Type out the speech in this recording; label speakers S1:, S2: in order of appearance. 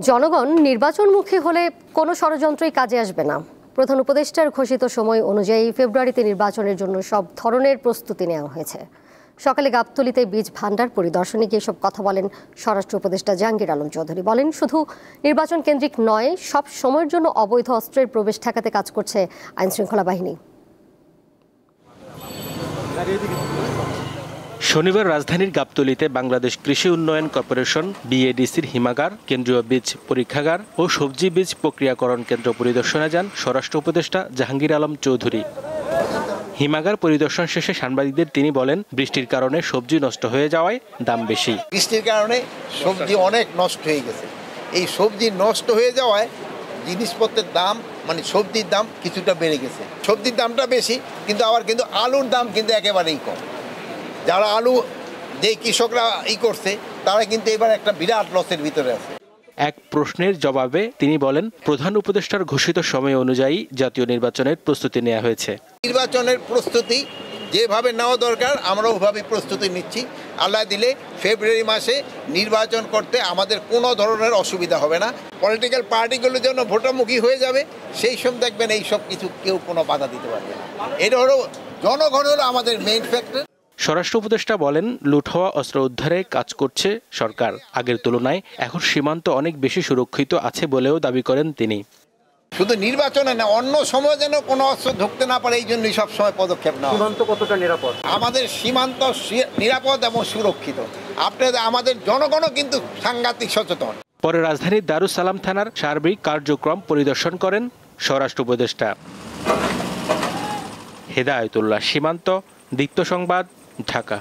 S1: জনগণ নির্বাচনমুখী হলে কোনো ষড়যন্ত্রই কাজে আসবে না। প্রধান উপদেষ্টার ঘোষিত সময় অনুযায়ী ফেব্রুয়ারিতে নির্বাচনের জন্য সব ধরনের প্রস্তুতি নেওয়া হয়েছে। সকালে গাবতলীতে বীজ ভান্ডার পরিদর্শনে গিয়ে সব কথা বলেন স্বরাষ্ট্র উপদেষ্টা জাহাঙ্গীর আলম চৌধুরী। বলেন, শুধু নির্বাচন কেন্দ্রিক নয়, সব সময়ের জন্য অবৈধ অস্ত্রের প্রবেশ ঠেকাতে কাজ করছে আইনশৃঙ্খলা বাহিনী।
S2: শনিবার রাজধানীর গাবতলীতে বাংলাদেশ কৃষি উন্নয়ন কর্পোরেশন বিএডিসির হিমাগার, কেন্দ্রীয় বীজ পরীক্ষাগার ও সবজি বীজ প্রক্রিয়াকরণ কেন্দ্র পরিদর্শনে যান স্বরাষ্ট্র উপদেষ্টা জাহাঙ্গীর আলম চৌধুরী। হিমাগার পরিদর্শন শেষে সাংবাদিকদের তিনি বলেন, বৃষ্টির কারণে সবজি নষ্ট হয়ে যাওয়ায় দাম বেশি।
S3: বৃষ্টির কারণে সবজি অনেক নষ্ট হয়ে গেছে। এই সবজি নষ্ট হয়ে যাওয়ায় জিনিসপত্রের দাম সবজির দাম কিছুটা বেড়ে গেছে। সবজির দামটা বেশি, কিন্তু আলুর দাম কিন্তু একেবারেই কম। যারা আলু যে কৃষকরা করছে তারা কিন্তু এবার একটা বিরাট লসের ভিতরে আছে।
S2: এক প্রশ্নের জবাবে তিনি বলেন, প্রধান উপদেষ্টার ঘোষিত সময় অনুযায়ী জাতীয় নির্বাচনের প্রস্তুতি নেওয়া হয়েছে।
S3: নির্বাচনের প্রস্তুতি যেভাবে নেওয়া দরকার আমরা ওভাবে প্রস্তুতি নিচ্ছি। আল্লাহ দিলে ফেব্রুয়ারি মাসে নির্বাচন করতে আমাদের কোনো ধরনের অসুবিধা হবে না। পলিটিক্যাল পার্টিগুলো যেন ভোটামুখী হয়ে যাবে, সেই সব দেখবেন এই সব কিছু কেউ কোনো বাধা দিতে পারবে না। এটা হলো জনগণ হলো আমাদের মেইন ফ্যাক্টর।
S2: স্বরাষ্ট্র উপদেষ্টা বলেন, লুট হওয়া অস্ত্র উদ্ধারে কাজ করছে সরকার। আগের তুলনায় এখন সীমান্ত অনেক বেশি সুরক্ষিত আছে বলেও দাবি করেন তিনি।
S3: শুধু নির্বাচনে না, অন্য সময় যেন কোনো অস্ত্র ঢুকতে না পারে, এই জন্যই সবসময় পদক্ষেপ নেওয়া।
S4: সীমান্ত কতটা নিরাপদ?
S3: আমাদের সীমান্ত নিরাপদ এবং সুরক্ষিত। আমাদের জনগণও কিন্তু সাংঘাতিক সচেতন।
S2: পরে রাজধানীর দারুস সালাম থানার সার্বিক কার্যক্রম পরিদর্শন করেন স্বরাষ্ট্র উপদেষ্টা। হেদায়েতুল্লাহ, সীমান্ত, দীপ্ত সংবাদ, ঢাকা।